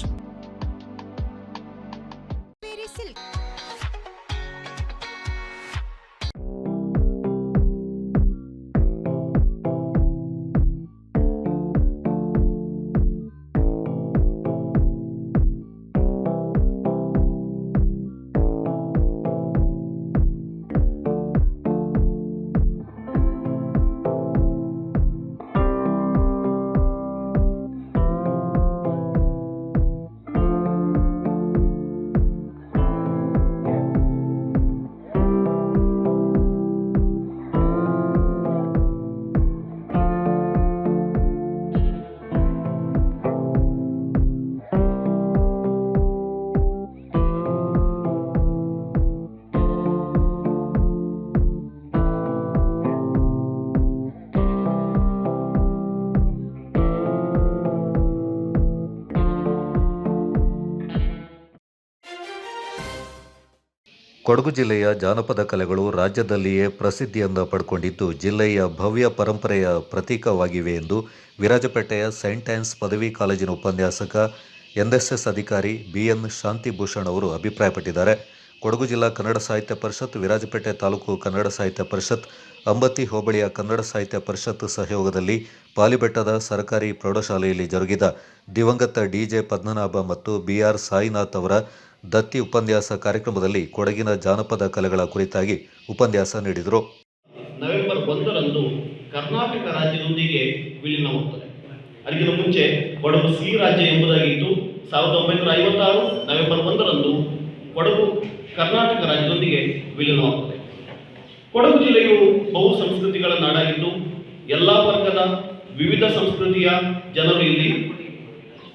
Kodagu ಜಿಲ್ಲೆಯ ಜಾನಪದ ಕಲೆಗಳು ರಾಜ್ಯದಲ್ಲಿಯೇ ಪ್ರಸಿದ್ಧಿಯನ್ನು ಪಡ್ಕೊಂಡಿದ್ದು ಜಿಲ್ಲೆಯ ಭವ್ಯ ಪರಂಪರೆಯ ಪ್ರತೀಕವಾಗಿವೆ ಎಂದು ವಿರಾಜಪೇಟೆಯ ಸೈಂಟ್ ಆನ್ಸ್ ಪದವಿ ಕಾಲೇಜಿನ ಉಪನ್ಯಾಸಕ ಎನ್ಎಸ್ಎಸ್ ಅಧಿಕಾರಿ ಬಿಎನ್ ಶಾಂತಿಭೂಷಣ್ ಅವರು ಅಭಿಪ್ರಾಯಪಟ್ಟಿದ್ದಾರೆ. ಕೊಡಗು ಜಿಲ್ಲಾ ಕನ್ನಡ ಸಾಹಿತ್ಯ ಪರಿಷತ್, ವಿರಾಜಪೇಟೆ ತಾಲೂಕು ಕನ್ನಡ ಸಾಹಿತ್ಯ ಪರಿಷತ್, ಅಂಬತಿ ಹೋಬಳಿಯ ಕನ್ನಡ ಸಾಹಿತ್ಯ ಪರಿಷತ್ ಸಹಯೋಗದಲ್ಲಿ ಪಾಲಿಬೆಟ್ಟದ ಸರ್ಕಾರಿ ಪ್ರೌಢಶಾಲೆಯಲ್ಲಿ ಜರುಗಿದ ದಿವಂಗತ ಡಿಜೆ ಪದ್ಮನಾಭ ಮತ್ತು ಬಿಆರ್ ಸಾಯಿನಾಥ್ ಅವರ ದತ್ತಿ ಉಪನ್ಯಾಸ ಕಾರ್ಯಕ್ರಮದಲ್ಲಿ ಕೊಡಗಿನ ಜಾನಪದ ಕಲೆಗಳ ಕುರಿತಾಗಿ ಉಪನ್ಯಾಸ ನೀಡಿದರು. ನವೆಂಬರ್ 1ರಂದು ಕರ್ನಾಟಕ ರಾಜ್ಯದೊಂದಿಗೆ ವಿಲೀನವಾಗುತ್ತದೆ. ಅದಕ್ಕಿಂತ ಮುಂಚೆ ಕೊಡಗು ಸಿ ರಾಜ್ಯ ಎಂಬುದಾಗಿದ್ದು 1956 ನವೆಂಬರ್ 1ರಂದು ಕೊಡಗು ಕರ್ನಾಟಕ ರಾಜ್ಯದೊಂದಿಗೆ ವಿಲೀನವಾಗುತ್ತದೆ. ಕೊಡಗು ಜಿಲ್ಲೆಯು ಬಹು ಸಂಸ್ಕೃತಿಗಳ ನಾಡಾಗಿದ್ದು ಎಲ್ಲ ವರ್ಗದ ವಿವಿಧ ಸಂಸ್ಕೃತಿಯ ಜನರು ಇಲ್ಲಿ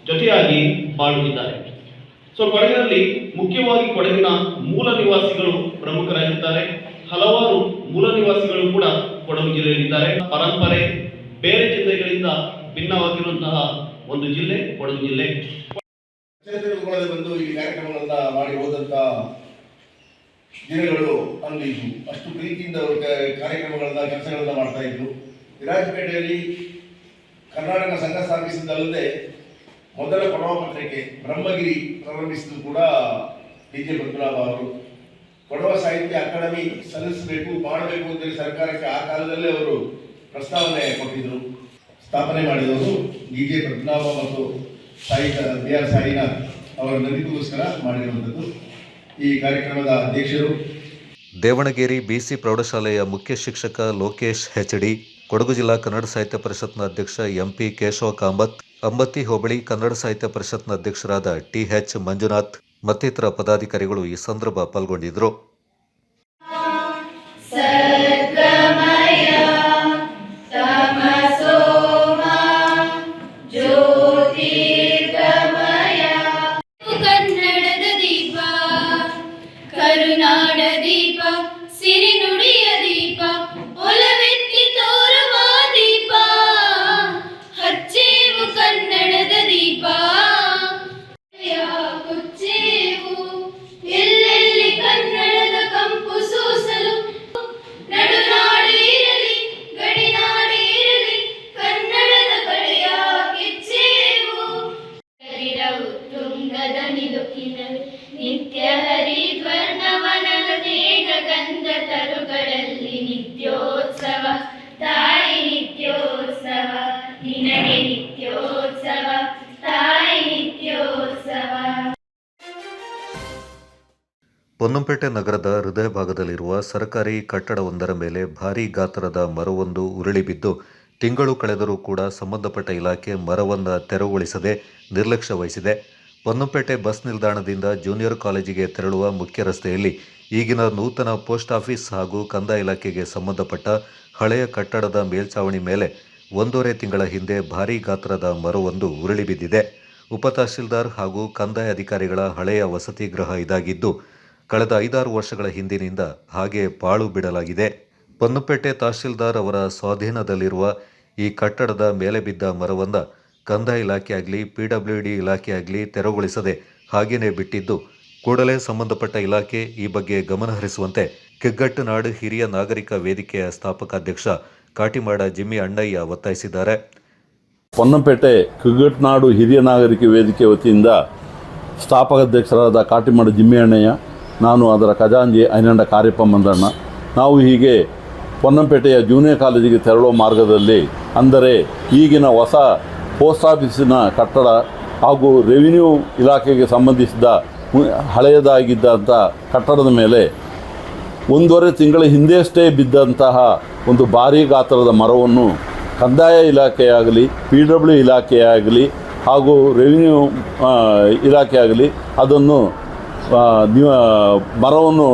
ಜೊತೆಯಾಗಿ ಬಾಳುತ್ತಿದ್ದಾರೆ. ಸೊ ಕೊಡಗಿನಲ್ಲಿ ಮುಖ್ಯವಾಗಿ ಕೊಡಗಿನ ಮೂಲ ನಿವಾಸಿಗಳು ಪ್ರಮುಖರಾಗಿದ್ದಾರೆ. ಹಲವಾರು ಮೂಲ ನಿವಾಸಿಗಳು ಕೂಡ ಕೊಡಗು ಜಿಲ್ಲೆಯಲ್ಲಿದ್ದಾರೆ. ಪರಂಪರೆ ಬೇರೆ ಜಿಲ್ಲೆಗಳಿಂದ ಭಿನ್ನವಾಗಿರುವಂತಹ ಒಂದು ಜಿಲ್ಲೆ ಕೊಡಗು ಜಿಲ್ಲೆ. ಬಂದು ಈ ಕಾರ್ಯಕ್ರಮಗಳನ್ನ ಮಾಡಿ ಹೋದಂತ ದಿನಗಳು ಅಲ್ಲಿ ಇದ್ವು. ಅಷ್ಟು ಪ್ರೀತಿಯಿಂದ ಕಾರ್ಯಕ್ರಮಗಳನ್ನ ಕೆಲಸಗಳನ್ನ ಮಾಡ್ತಾ ಇದ್ರು. ವಿರಾಜಪೇಟೆಯಲ್ಲಿ ಕರ್ನಾಟಕ ಸಂಘ ಸ್ಥಾಪಿಸಿದ್ದಲ್ಲದೆ ಮೊದಲ ಕೊಡವ ಪತ್ರಿಕೆ ಬ್ರಹ್ಮಗಿರಿ ಪ್ರಾರಂಭಿಸಿದ್ದು ಕೂಡ ಡಿ.ಜೆ. ಪದ್ಮನಾಭ ಅವರು. ಕೊಡವ ಸಾಹಿತ್ಯ ಅಕಾಡೆಮಿ ಸಲ್ಲಿಸಬೇಕು ಮಾಡಬೇಕು ಅಂತೇಳಿ ಸರ್ಕಾರಕ್ಕೆ ಆ ಕಾಲದಲ್ಲೇ ಅವರು ಪ್ರಸ್ತಾವನೆ ಕೊಟ್ಟಿದ್ರು. ಸ್ಥಾಪನೆ ಮಾಡಿದವರು ಡಿ.ಜೆ. ಪದ್ಮನಾಭ ಮತ್ತು ಬಿ.ಆರ್. ಸಾಯಿನಾಥ್ ಅವರ ನೆನಪಿಗೋಸ್ಕರ ಮಾಡಿರುವಂಥದ್ದು. ಈ ಕಾರ್ಯಕ್ರಮದ ಅಧ್ಯಕ್ಷರು ದೇವಣಗೆರೆ ಬಿಸಿ ಪ್ರೌಢಶಾಲೆಯ ಮುಖ್ಯ ಶಿಕ್ಷಕ ಲೋಕೇಶ್ ಹೆಚ್ಡಿ, ಕೊಡಗು ಜಿಲ್ಲಾ ಕನ್ನಡ ಸಾಹಿತ್ಯ ಪರಿಷತ್ನ ಅಧ್ಯಕ್ಷ ಎಂಪಿ ಕೇಶವ ಕಾಮತ್, ಅಂಬತ್ತಿ ಹೋಬಳಿ ಕನ್ನಡ ಸಾಹಿತ್ಯ ಪರಿಷತ್ನ ಅಧ್ಯಕ್ಷರಾದ ಟಿ.ಎಚ್. ಮಂಜುನಾಥ್ ಮತ್ತಿತರ ಪದಾಧಿಕಾರಿಗಳು ಈ ಸಂದರ್ಭ ಪಾಲ್ಗೊಂಡಿದ್ದರು. ಕನ್ನಡದ ದೀಪ, ಕರುನಾಡ ದೀಪ, ಸಿರಿನುಡಿಯ ದೀಪ, ಒಲವೆತ್ತಿ ತೋರುವ ದೀಪ, ಹಚ್ಚೇವು ಕನ್ನಡದ ದೀಪ, ಕೊಚ್ಚೇವು ಎಲ್ಲೆಲ್ಲಿ ಕನ್ನಡದ ಕಂಪು ಸೂಸಲು, ನಡುನಾಡು ಇರಲಿ ಗಡಿನಾಡು ಇರಲಿ ಕನ್ನಡದ ಕಡೆಯ ಕೆಚ್ಚೇವು, ತುಂಗದ ನಿಲುಕಿನಲ್ಲಿ ನಿತ್ಯ ಹರಿದ್ವರ್ಣವನದ ಮೇಘ ಗಂಧ ತರುಗಳಲ್ಲಿ ನಿತ್ಯೋತ್ಸವ, ತಾಯಿ ನಿತ್ಯೋತ್ಸವ, ನಿನಗೆ ನಿತ್ಯೋತ್ಸವ, ತಾಯಿ ನಿತ್ಯೋತ್ಸವ. ಪೊನ್ನಂಪೇಟೆ ನಗರದ ಹೃದಯ ಭಾಗದಲ್ಲಿರುವ ಸರ್ಕಾರಿ ಕಟ್ಟಡವೊಂದರ ಮೇಲೆ ಭಾರೀ ಗಾತ್ರದ ಮರವೊಂದು ಉರುಳಿ ಬಿದ್ದು ತಿಂಗಳು ಕಳೆದರೂ ಕೂಡ ಸಂಬಂಧಪಟ್ಟ ಇಲಾಖೆ ಮರವನ್ನು ತೆರವುಗೊಳಿಸದೆ ನಿರ್ಲಕ್ಷ್ಯ ವಹಿಸಿದೆ. ಪೊನ್ನಂಪೇಟೆ ಬಸ್ ನಿಲ್ದಾಣದಿಂದ ಜೂನಿಯರ್ ಕಾಲೇಜಿಗೆ ತೆರಳುವ ಮುಖ್ಯ ರಸ್ತೆಯಲ್ಲಿ ಈಗಿನ ನೂತನ ಪೋಸ್ಟ್ ಆಫೀಸ್ ಹಾಗೂ ಕಂದಾಯ ಇಲಾಖೆಗೆ ಸಂಬಂಧಪಟ್ಟ ಹಳೆಯ ಕಟ್ಟಡದ ಮೇಲ್ಛಾವಣಿ ಮೇಲೆ 1.5 ತಿಂಗಳ ಹಿಂದೆ ಭಾರೀ ಗಾತ್ರದ ಮರವೊಂದು ಉರುಳಿ ಬಿದ್ದಿದೆ. ಉಪತಹಶೀಲ್ದಾರ್ ಹಾಗೂ ಕಂದಾಯ ಅಧಿಕಾರಿಗಳ ಹಳೆಯ ವಸತಿ ಗೃಹ ಇದಾಗಿದ್ದು ಕಳೆದ 5-6 ವರ್ಷಗಳ ಹಿಂದಿನಿಂದ ಹಾಗೆ ಪಾಳು ಬಿಡಲಾಗಿದೆ. ಪೊನ್ನಂಪೇಟೆ ತಹಶೀಲ್ದಾರ್ ಅವರ ಸ್ವಾಧೀನದಲ್ಲಿರುವ ಈ ಕಟ್ಟಡದ ಮೇಲೆ ಬಿದ್ದ ಮರವನ್ನು ಕಂದಾಯ ಇಲಾಖೆಯಾಗಲಿ PWD ಇಲಾಖೆಯಾಗಲಿ ತೆರವುಗೊಳಿಸದೆ ಹಾಗೇನೇ ಬಿಟ್ಟಿದ್ದು ಕೂಡಲೇ ಸಂಬಂಧಪಟ್ಟ ಇಲಾಖೆ ಈ ಬಗ್ಗೆ ಗಮನ ಹರಿಸುವಂತೆ ಕಿಗ್ಗಟ್ಟನಾಡು ಹಿರಿಯ ನಾಗರಿಕ ವೇದಿಕೆಯ ಸ್ಥಾಪಕಾಧ್ಯಕ್ಷ ಕಾಟಿಮಾಡ ಜಿಮ್ಮಿ ಅಣ್ಣಯ್ಯ ಒತ್ತಾಯಿಸಿದ್ದಾರೆ. ಪೊನ್ನಂಪೇಟೆ ಕಿಗ್ಗಟ್ಟನಾಡು ಹಿರಿಯ ನಾಗರಿಕ ವೇದಿಕೆ ವತಿಯಿಂದ ಸ್ಥಾಪಕಾಧ್ಯಕ್ಷರಾದ ಕಾಟಿಮಾಡ ಜಿಮ್ಮಿ ಅಣ್ಣಯ್ಯ, ನಾನು ಅದರ ಖಜಾಂಜಿ ಐನಂಡ ಕಾರ್ಯಪ್ಪ ಮಂದಣ್ಣ, ನಾವು ಹೀಗೆ ಪೊನ್ನಂಪೇಟೆಯ ಜೂನಿಯರ್ ಕಾಲೇಜಿಗೆ ತೆರಳುವ ಮಾರ್ಗದಲ್ಲಿ, ಅಂದರೆ ಈಗಿನ ಹೊಸ ಪೋಸ್ಟ್ ಆಫೀಸಿನ ಕಟ್ಟಡ ಹಾಗೂ ರೆವಿನ್ಯೂ ಇಲಾಖೆಗೆ ಸಂಬಂಧಿಸಿದ ಹಳೆಯದಾಗಿದ್ದಂಥ ಕಟ್ಟಡದ ಮೇಲೆ 1.5 ತಿಂಗಳ ಹಿಂದೆಯಷ್ಟೇ ಬಿದ್ದಂತಹ ಒಂದು ಭಾರೀ ಗಾತ್ರದ ಮರವನ್ನು ಕಂದಾಯ ಇಲಾಖೆಯಾಗಲಿ PWD ಇಲಾಖೆಯಾಗಲಿ ಹಾಗೂ ರೆವಿನ್ಯೂ ಇಲಾಖೆಯಾಗಲಿ ಅದನ್ನು ಮರವನ್ನು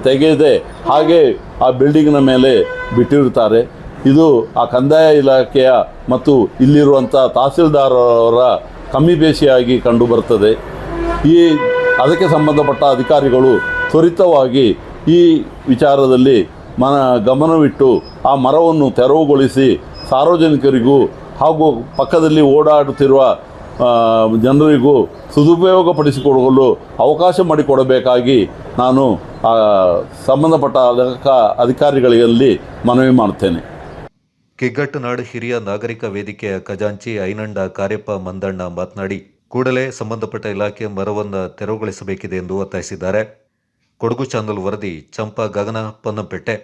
ತೆಗೆಯದೆ ಹಾಗೆ ಆ ಬಿಲ್ಡಿಂಗ್ನ ಮೇಲೆ ಬಿಟ್ಟಿರುತ್ತಾರೆ. ಇದು ಆ ಕಂದಾಯ ಇಲಾಖೆಯ ಮತ್ತು ಇಲ್ಲಿರುವಂಥ ತಹಸೀಲ್ದಾರ್ ಅವರ ಕಮ್ಮಿಬೇಸಿಯಾಗಿ ಕಂಡುಬರುತ್ತದೆ. ಅದಕ್ಕೆ ಸಂಬಂಧಪಟ್ಟ ಅಧಿಕಾರಿಗಳು ತ್ವರಿತವಾಗಿ ಈ ವಿಚಾರದಲ್ಲಿ ಗಮನವಿಟ್ಟು ಆ ಮರವನ್ನು ತೆರವುಗೊಳಿಸಿ ಸಾರ್ವಜನಿಕರಿಗೂ ಹಾಗೂ ಪಕ್ಕದಲ್ಲಿ ಓಡಾಡುತ್ತಿರುವ ಜನರಿಗೂ ಸದುಪಯೋಗಪಡಿಸಿಕೊಳ್ಳಲು ಅವಕಾಶ ಮಾಡಿಕೊಡಬೇಕಾಗಿ ನಾನು ಸಂಬಂಧಪಟ್ಟ ಅಧಿಕಾರಿಗಳಲ್ಲಿ ಮನವಿ ಮಾಡುತ್ತೇನೆ. ಕಿಗ್ಗಟ್ಟನಾಡು ಹಿರಿಯ ನಾಗರಿಕ ವೇದಿಕೆಯ ಖಜಾಂಚಿ ಐನಂಡ ಕಾರ್ಯಪ್ಪ ಮಂದಣ್ಣ ಮಾತನಾಡಿ, ಕೂಡಲೇ ಸಂಬಂಧಪಟ್ಟ ಇಲಾಖೆ ಮರವನ್ನು ತೆರವುಗೊಳಿಸಬೇಕಿದೆ ಎಂದು ಒತ್ತಾಯಿಸಿದ್ದಾರೆ. ಕೊಡಗು ಚಾನಲ್ ವರದಿ ಚಂಪಾ ಗಗನ, ಪೊನ್ನಂಪೇಟೆ.